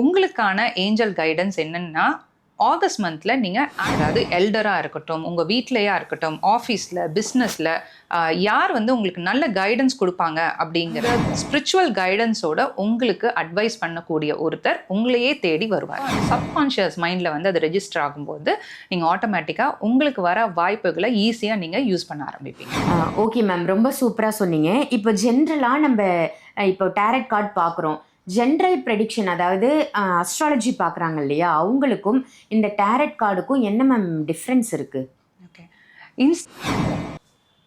உங்களுக்கான angel guidance என்னன்னா, August மந்த்ல நீங்க அதாவது எல்டரா இருக்கட்டும், உங்க வீட்லயா இருக்கட்டும், ஆஃபீஸ்ல, பிசினஸ்ல யார் வந்து உங்களுக்கு நல்ல கைடன்ஸ் குடுப்பாங்க அப்படிங்கிற ஸ்பிரிச்சுவல் கைடன்ஸோட உங்களுக்கு அட்வைஸ் பண்ணக்கூடிய ஒருத்தர் உங்களையே தேடி வருவார். சப்கான்ஷியஸ் மைண்ட்ல வந்து அது ரெஜிஸ்டர் ஆகும்போது நீங்க ஆட்டோமேட்டிக்கா உங்களுக்கு வர வாய்ப்புகளை ஈஸியா நீங்க யூஸ் பண்ண ஆரம்பிப்பீங்க. ஓகே மேம், ரொம்ப சூப்பரா சொன்னீங்க. இப்போ ஜென்ரலா நம்ம இப்போ டேரட் கார்டு பார்க்குறோம். ஜென்ரல் ப்ரெடிக்ஷன், அதாவது அஸ்ட்ராலஜி பார்க்குறாங்க இல்லையா, அவங்களுக்கும் இந்த டேரட் கார்டுக்கும் என்ன மேம் டிஃப்ரென்ஸ் இருக்கு? ஓகே.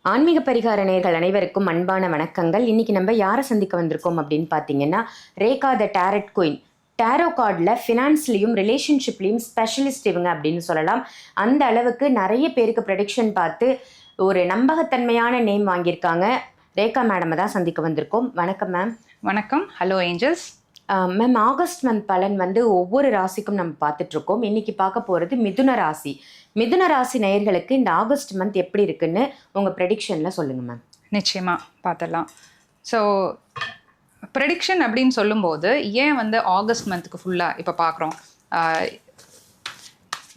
ஆன்மீக பரிகார நேயர்கள் அனைவருக்கும் அன்பான வணக்கங்கள். இன்னைக்கு நம்ம யாரை சந்திக்க வந்திருக்கோம் அப்படின்னு பார்த்தீங்கன்னா, ரேகா த டேரட் குயின். டேரோ கார்டில் ஃபினான்ஸ்லேயும் ரிலேஷன்ஷிப்லேயும் ஸ்பெஷலிஸ்ட் இவங்க அப்படின்னு சொல்லலாம். அந்த அளவுக்கு நிறைய பேருக்கு ப்ரெடிக்ஷன் பார்த்து ஒரு நம்பகத்தன்மையான நேம் வாங்கியிருக்காங்க. ரேகா மேடமை தான் சந்திக்க வந்திருக்கோம். வணக்கம் மேம். வணக்கம். Hello angels. Ma'am, August month பலன் வந்து ஒவ்வொரு ராசிக்கும் நம்ம பார்த்துட்ருக்கோம். இன்னைக்கு பார்க்க போகிறது மிதுன ராசி. மிதுன ராசி நேயர்களுக்கு இந்த ஆகஸ்ட் மந்த் எப்படி இருக்குன்னு உங்கள் ப்ரெடிக்ஷனில் சொல்லுங்கள் மேம். நிச்சயமா பார்த்துடலாம். ஸோ ப்ரெடிக்ஷன் அப்படின்னு சொல்லும்போது ஏன் வந்து ஆகஸ்ட் மந்த்துக்கு ஃபுல்லாக இப்போ பார்க்குறோம்,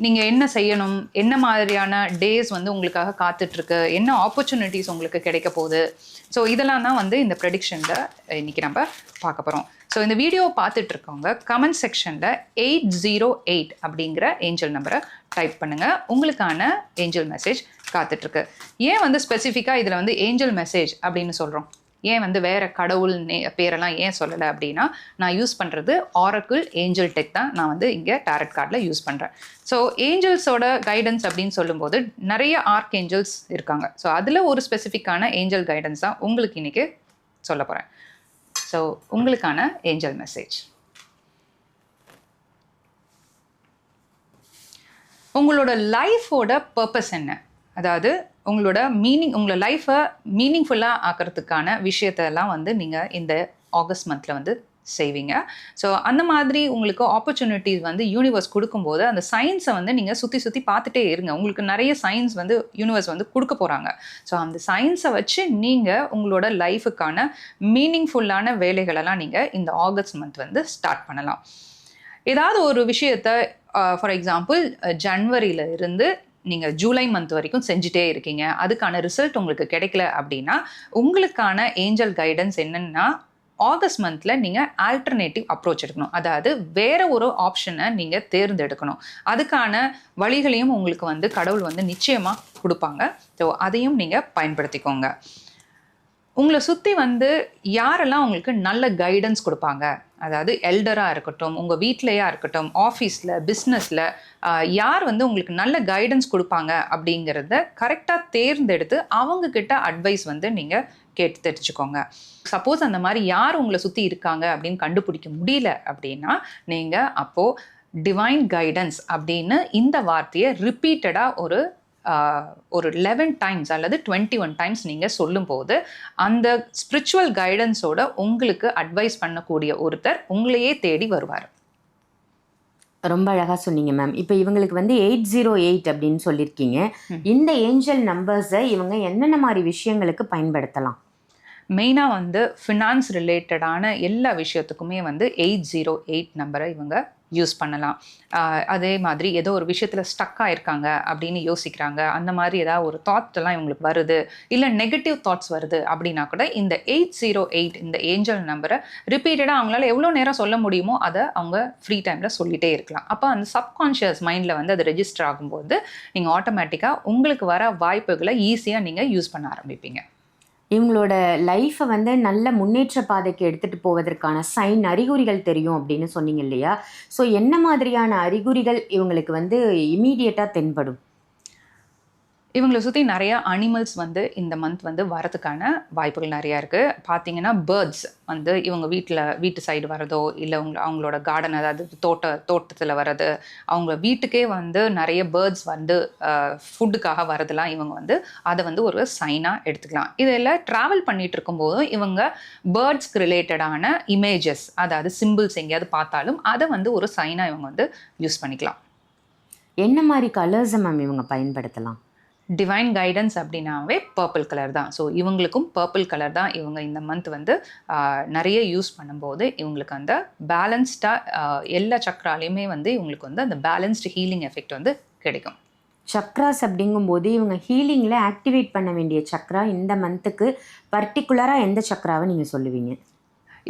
நீங்கள் என்ன செய்யணும், என்ன மாதிரியான டேஸ் வந்து உங்களுக்காக காத்துட்ருக்கு, என்ன ஆப்பர்ச்சுனிட்டிஸ் உங்களுக்கு கிடைக்க போகுது, ஸோ இதெல்லாம் தான் வந்து இந்த ப்ரெடிக்ஷனில் இன்றைக்கி நம்ம பார்க்க போகிறோம். ஸோ இந்த வீடியோ பார்த்துட்டு இருக்கவங்க கமெண்ட் செக்ஷனில் 808 அப்படிங்கிற ஏஞ்சல் நம்பரை டைப் பண்ணுங்கள். உங்களுக்கான ஏஞ்சல் மெசேஜ் காத்துட்ருக்கு. ஏன் வந்து ஸ்பெசிஃபிக்காக இதில் வந்து ஏஞ்சல் மெசேஜ் அப்படின்னு சொல்கிறோம், ஏன் வந்து வேறு கடவுள் பேரெல்லாம் ஏன் சொல்லலை அப்படின்னா, நான் யூஸ் பண்ணுறது ஆரக்கிள் ஏஞ்சல் டெக் தான் நான் வந்து இங்கே டேரட் கார்டில் யூஸ் பண்ணுறேன். ஸோ ஏஞ்சல்ஸோட கைடன்ஸ் அப்படின்னு சொல்லும்போது நிறைய ஆர்க் ஏஞ்சல்ஸ் இருக்காங்க. ஸோ அதில் ஒரு ஸ்பெசிஃபிக்கான ஏஞ்சல் கைடன்ஸ் தான் உங்களுக்கு இன்றைக்கி சொல்ல போகிறேன். ஸோ உங்களுக்கான ஏஞ்சல் மெசேஜ், உங்களோட லைஃபோட பர்பஸ் என்ன, அதாவது உங்களோட உங்களை லைஃப்பை மீனிங்ஃபுல்லாக ஆக்கிறதுக்கான விஷயத்தெல்லாம் வந்து நீங்கள் இந்த ஆகஸ்ட் மந்தில் வந்து செய்வீங்க. ஸோ அந்த மாதிரி உங்களுக்கு ஆப்பர்ச்சுனிட்டிஸ் வந்து யூனிவர்ஸ் கொடுக்கும்போது அந்த சயின்ஸை வந்து நீங்கள் சுற்றி பார்த்துட்டே இருங்க. உங்களுக்கு நிறைய சயின்ஸ் வந்து யூனிவர்ஸ் வந்து கொடுக்க போகிறாங்க. ஸோ அந்த சயின்ஸை வச்சு நீங்கள் உங்களோட லைஃபுக்கான மீனிங்ஃபுல்லான வேலைகளெல்லாம் நீங்கள் இந்த ஆகஸ்ட் மந்த் வந்து ஸ்டார்ட் பண்ணலாம். ஏதாவது ஒரு விஷயத்தை ஃபார் எக்ஸாம்பிள் ஜனவரியில இருந்து நீங்கள் ஜூலை மந்த் வரைக்கும் செஞ்சுட்டே இருக்கீங்க, அதுக்கான ரிசல்ட் உங்களுக்கு கிடைக்கல அப்படின்னா உங்களுக்கான ஏஞ்சல் கைடன்ஸ் என்னன்னா, ஆகஸ்ட் மந்தில் நீங்கள் ஆல்டர்னேட்டிவ் அப்ரோச் எடுக்கணும். அதாவது வேற ஒரு ஆப்ஷனை நீங்கள் தேர்ந்தெடுக்கணும். அதுக்கான வழிகளையும் உங்களுக்கு வந்து கடவுள் வந்து நிச்சயமாக கொடுப்பாங்க. ஸோ அதையும் நீங்கள் பயன்படுத்திக்கோங்க. உங்களை சுற்றி வந்து யாரெல்லாம் உங்களுக்கு நல்ல கைடன்ஸ் கொடுப்பாங்க, அதாவது எல்டராக இருக்கட்டும், உங்கள் வீட்லையா இருக்கட்டும், ஆஃபீஸில், பிஸ்னஸில் யார் வந்து உங்களுக்கு நல்ல கைடன்ஸ் கொடுப்பாங்க அப்படிங்கிறத கரெக்டாக தேர்ந்தெடுத்து அவங்கக்கிட்ட அட்வைஸ் வந்து நீங்கள் கேட்டு தெரிஞ்சுக்கோங்க. சப்போஸ் அந்த மாதிரி யார் உங்களை சுற்றி இருக்காங்க அப்படின்னு கண்டுபிடிக்க முடியல அப்படின்னா நீங்கள் அப்போது டிவைன் கைடன்ஸ் அப்படின்னு இந்த வார்த்தையை ரிப்பீட்டடாக ஒரு 11 டைம்ஸ் அல்லது 21 டைம்ஸ் நீங்கள் சொல்லும்போது அந்த ஸ்பிரிச்சுவல் கைடன்ஸோட உங்களுக்கு அட்வைஸ் பண்ணக்கூடிய ஒருத்தர் உங்களையே தேடி வருவார். ரொம்ப அழகாக சொன்னீங்க மேம். இப்போ இவங்களுக்கு வந்து 808 அப்படின்னு சொல்லியிருக்கீங்க. இந்த ஏஞ்சல் நம்பர்ஸை இவங்க என்னென்ன மாதிரி விஷயங்களுக்கு பயன்படுத்தலாம்? மெயினாக வந்து ஃபினான்ஸ் ரிலேட்டடான எல்லா விஷயத்துக்குமே வந்து 808 நம்பரை இவங்க யூஸ் பண்ணலாம். அதே மாதிரி ஏதோ ஒரு விஷயத்தில் ஸ்டக் ஆகிருக்காங்க அப்படின்னு யோசிக்கிறாங்க, அந்த மாதிரி ஏதாவது ஒரு தாட் எல்லாம் இவங்களுக்கு வருது, இல்லை நெகட்டிவ் தாட்ஸ் வருது அப்படின்னா கூட இந்த 808 இந்த ஏஞ்சல் நம்பரை ரிப்பீட்டடாக அவங்களால எவ்வளோ நேரம் சொல்ல முடியுமோ அதை அவங்க ஃப்ரீ டைமில் சொல்லிகிட்டே இருக்கலாம். அப்போ அந்த சப்கான்ஷியஸ் மைண்டில் வந்து அது ரெஜிஸ்டர் ஆகும்போது நீங்கள் ஆட்டோமேட்டிக்காக உங்களுக்கு வர வாய்ப்புகளை ஈஸியாக நீங்கள் யூஸ் பண்ண ஆரம்பிப்பீங்க. இவங்களோட லைஃப்பை வந்து நல்ல முன்னேற்ற பாதைக்கு எடுத்துகிட்டு போவதற்கான அறிகுறிகள் தெரியும் அப்படின்னு சொன்னீங்க இல்லையா? ஸோ என்ன மாதிரியான அறிகுறிகள் இவங்களுக்கு வந்து இமீடியட்டாக தென்படும்? இவங்களை சுற்றி நிறையா அனிமல்ஸ் வந்து இந்த மந்த் வந்து வரதுக்கான வாய்ப்புகள் நிறையா இருக்குது. பார்த்தீங்கன்னா பேர்ட்ஸ் வந்து இவங்க வீட்டு சைடு வரதோ, இல்லை அவங்களோட கார்டன், அதாவது தோட்டத்தில் வர்றது, அவங்க வீட்டுக்கே வந்து நிறைய பேர்ட்ஸ் வந்து ஃபுட்டுக்காக வரதெல்லாம் இவங்க வந்து அதை வந்து ஒரு சைனாக எடுத்துக்கலாம். இதெல்லாம் ட்ராவல் பண்ணிகிட்டு இருக்கும்போதும் இவங்க பேர்ட்ஸ்க்கு ரிலேட்டடான இமேஜஸ், அதாவது சிம்பிள்ஸ் எங்கேயாவது பார்த்தாலும் அதை வந்து ஒரு சைனாக இவங்க வந்து யூஸ் பண்ணிக்கலாம். என்ன மாதிரி கலர்ஸை மேம் இவங்க பயன்படுத்தலாம்? டிவைன் கைடன்ஸ் அப்படின்னாவே பர்பிள் கலர் தான். ஸோ இவங்களுக்கும் பர்பிள் கலர் தான் இவங்க இந்த மந்த் வந்து நிறைய யூஸ் பண்ணும்போது இவங்களுக்கு அந்த பேலன்ஸ்டாக எல்லா சக்கராலையுமே வந்து இவங்களுக்கு வந்து அந்த பேலன்ஸ்டு ஹீலிங் எஃபெக்ட் வந்து கிடைக்கும். சக்ராஸ் அப்படிங்கும்போது இவங்க ஹீலிங்கில் ஆக்டிவேட் பண்ண வேண்டிய சக்ரா இந்த மந்த்துக்கு பர்டிகுலராக எந்த சக்ராவை நீங்கள் சொல்லுவீங்க?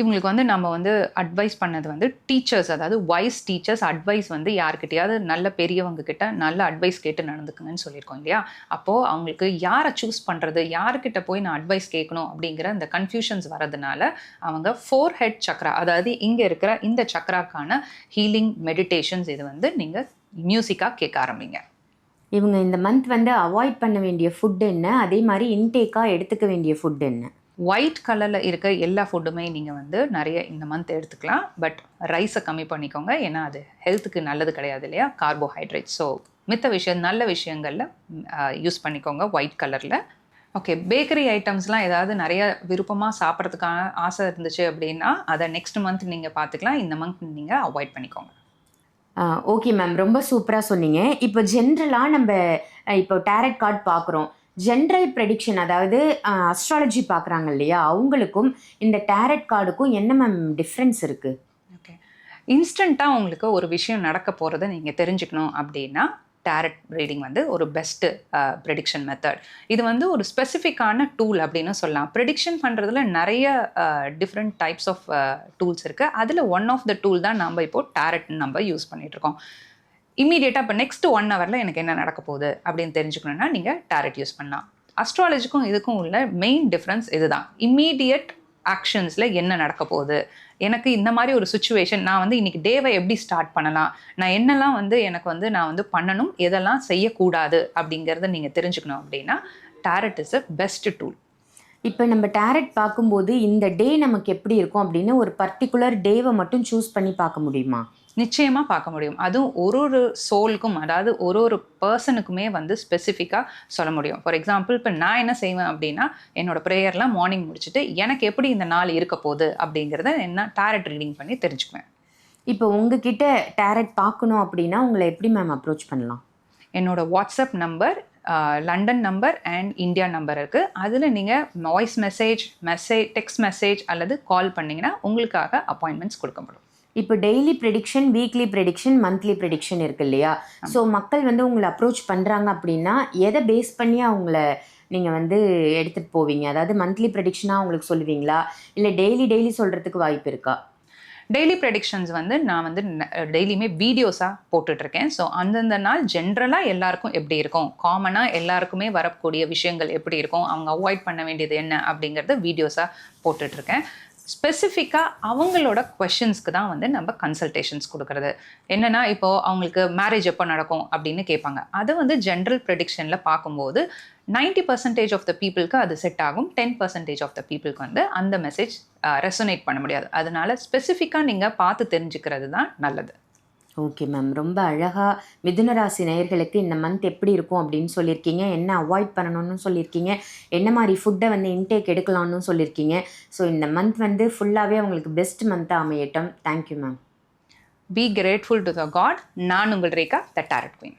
இவங்களுக்கு வந்து நம்ம வந்து அட்வைஸ் பண்ணது வந்து டீச்சர்ஸ், அதாவது வைஸ் டீச்சர்ஸ் அட்வைஸ் வந்து யார்கிட்டயாவது நல்ல பெரியவங்க கிட்ட நல்ல அட்வைஸ் கேட்டு நடந்துக்குங்கன்னு சொல்லியிருக்கோம் இல்லையா? அப்போது அவங்களுக்கு யாரை சூஸ் பண்ணுறது, யார்கிட்ட போய் நான் அட்வைஸ் கேட்கணும் அப்படிங்கிற அந்த கன்ஃபியூஷன்ஸ் வரதுனால அவங்க 4 ஹெட் சக்ரா, அதாவது இங்கே இருக்கிற இந்த சக்ராக்கான ஹீலிங் மெடிடேஷன்ஸ் இது வந்து நீங்கள் மியூசிக்காக கேட்க ஆரம்பிங்க. இவங்க இந்த மந்த் வந்து அவாய்ட் பண்ண வேண்டிய ஃபுட் என்ன, அதே மாதிரி இன்டேக்காக எடுத்துக்க வேண்டிய ஃபுட் என்ன? ஒயிட் கலரில் இருக்க எல்லா ஃபுட்டுமே நீங்கள் வந்து நிறைய இந்த மந்த் எடுத்துக்கலாம். பட் ரைஸை கம்மி பண்ணிக்கோங்க, ஏன்னா அது ஹெல்த்துக்கு நல்லது கிடையாது இல்லையா, கார்போஹைட்ரேட். ஸோ மித்த விஷயம் நல்ல விஷயங்களில் யூஸ் பண்ணிக்கோங்க ஒயிட் கலரில். ஓகே, பேக்கரி ஐட்டம்ஸ்லாம் ஏதாவது நிறைய விருப்பமாக சாப்பிட்றதுக்கான ஆசை இருந்துச்சு அப்படின்னா அதை நெக்ஸ்ட் மந்த் நீங்கள் பார்த்துக்கலாம். இந்த மந்த் நீங்கள் அவாய்ட் பண்ணிக்கோங்க. ஓகே மேம், ரொம்ப சூப்பராக சொன்னீங்க. இப்போ ஜென்ரலாக நம்ம இப்போ டேரட் கார்டு பார்க்குறோம். ஜென்ரல் ப்ரெடிக்ஷன், அதாவது அஸ்ட்ராலஜி பார்க்குறாங்க இல்லையா, அவங்களுக்கும் இந்த டேரட் கார்டுக்கும் என்ன மேம் டிஃப்ரென்ஸ் இருக்குது? ஓகே, இன்ஸ்டண்ட்டாக உங்களுக்கு ஒரு விஷயம் நடக்க போகிறத நீங்கள் தெரிஞ்சுக்கணும் அப்படின்னா டேரட் ரீடிங் வந்து ஒரு பெஸ்ட்டு ப்ரெடிக்ஷன் மெத்தட். இது வந்து ஒரு ஸ்பெசிஃபிக்கான டூல் அப்படின்னு சொல்லலாம். ப்ரெடிக்ஷன் பண்ணுறதுல நிறைய டிஃப்ரெண்ட் டைப்ஸ் ஆஃப் டூல்ஸ் இருக்குது. அதில் ஒன் ஆஃப் த டூல் தான் நம்ம இப்போது டேரட் நம்ம யூஸ் பண்ணிகிட்ருக்கோம். இமீடியட்டாக இப்போ நெக்ஸ்ட் 1 ஹவரில் எனக்கு என்ன நடக்க போகுது அப்படின்னு தெரிஞ்சுக்கணுன்னா நீங்கள் டேரட் யூஸ் பண்ணலாம். அஸ்ட்ராலஜிக்கும் இதுக்கும் உள்ள மெயின் டிஃப்ரென்ஸ் இதுதான். இம்மீடியட் ஆக்ஷன்ஸில் என்ன நடக்க போகுது, எனக்கு இந்த மாதிரி ஒரு சுச்சுவேஷன், நான் வந்து இன்றைக்கி டேவை எப்படி ஸ்டார்ட் பண்ணலாம், நான் என்னெல்லாம் வந்து எனக்கு வந்து நான் வந்து பண்ணணும், எதெல்லாம் செய்யக்கூடாது அப்படிங்கிறத நீங்கள் தெரிஞ்சுக்கணும் அப்படின்னா tarot is a best tool. இப்போ நம்ம டேரட் பார்க்கும்போது இந்த டே நமக்கு எப்படி இருக்கும் அப்படின்னு ஒரு பர்டிகுலர் டேவை மட்டும் சூஸ் பண்ணி பார்க்க முடியுமா? நிச்சயமாக பார்க்க முடியும். அதுவும் ஒரு சோலுக்கும், அதாவது ஒரு பர்சனுக்குமே வந்து ஸ்பெசிஃபிக்காக சொல்ல முடியும். ஃபார் எக்ஸாம்பிள் இப்போ நான் என்ன செய்வேன் அப்படின்னா என்னோடய ப்ரேயர்லாம் மார்னிங் முடிச்சுட்டு எனக்கு எப்படி இந்த நாள் இருக்க போகுது அப்படிங்கிறத என்ன டேரட் ரீடிங் பண்ணி தெரிஞ்சுக்குவேன். இப்போ உங்ககிட்ட டேரட் பார்க்கணும் அப்படின்னா உங்களை எப்படி மேம் அப்ரோச் பண்ணலாம்? என்னோடய WhatsApp number, London number and India number இருக்குது. அதில் நீங்கள் வாய்ஸ் மெசேஜ், டெக்ஸ்ட் மெசேஜ் அல்லது கால் பண்ணிங்கன்னா உங்களுக்காக அப்பாயின்மெண்ட்ஸ் கொடுக்கப்படும். இப்போ daily prediction, weekly prediction, monthly prediction இருக்கு இல்லையா? ஸோ மக்கள் வந்து உங்களை அப்ரோச் பண்ணுறாங்க அப்படின்னா எதை பேஸ் பண்ணி அவங்கள நீங்கள் வந்து எடுத்துகிட்டு போவீங்க? அதாவது மந்த்லி ப்ரெடிக்ஷனாக அவங்களுக்கு சொல்லுவீங்களா, இல்லை டெய்லி சொல்கிறதுக்கு வாய்ப்பு இருக்கா? டெய்லி ப்ரெடிக்ஷன்ஸ் வந்து நான் வந்து டெய்லியுமே வீடியோஸாக போட்டுட்ருக்கேன். ஸோ அந்தந்த நாள் ஜென்ரலாக எல்லாருக்கும் எப்படி இருக்கும், காமனாக எல்லாருக்குமே வரக்கூடிய விஷயங்கள் எப்படி இருக்கும், அவங்க அவாய்ட் பண்ண வேண்டியது என்ன அப்படிங்கிறத வீடியோஸாக போட்டுட்ருக்கேன். ஸ்பெசிஃபிக்காக அவங்களோட கொஷின்ஸ்க்கு தான் வந்து நம்ம கன்சல்டேஷன்ஸ் கொடுக்குறது. என்னென்னா இப்போது அவங்களுக்கு மேரேஜ் எப்போ நடக்கும் அப்படின்னு கேட்பாங்க. அதை வந்து ஜென்ரல் ப்ரெடிக்ஷனில் பார்க்கும்போது 90% ஆஃப் த பீப்புளுக்கு அது செட் ஆகும், 10% ஆஃப் த பீப்புளுக்கு வந்து அந்த மெசேஜ் ரெசனேட் பண்ண முடியாது. அதனால ஸ்பெசிஃபிக்காக நீங்கள் பார்த்து தெரிஞ்சுக்கிறது தான் நல்லது. ஓகே மேம், ரொம்ப அழகாக மிதுன ராசி நேயர்களுக்கு இந்த மந்த் எப்படி இருக்கும் அப்படின்னு சொல்லியிருக்கீங்க, என்ன அவாய்ட் பண்ணணும்னு சொல்லியிருக்கீங்க, என்ன மாதிரி ஃபுட்டை வந்து இன்டேக் எடுக்கலாம்னு சொல்லியிருக்கீங்க. ஸோ இந்த மந்த் வந்து ஃபுல்லாகவே அவங்களுக்கு பெஸ்ட் மந்த்தாக அமையட்டும். Thank you ma'am. Be grateful to the God. நான் உங்கள் ரேகா, த டேரட் குயின்.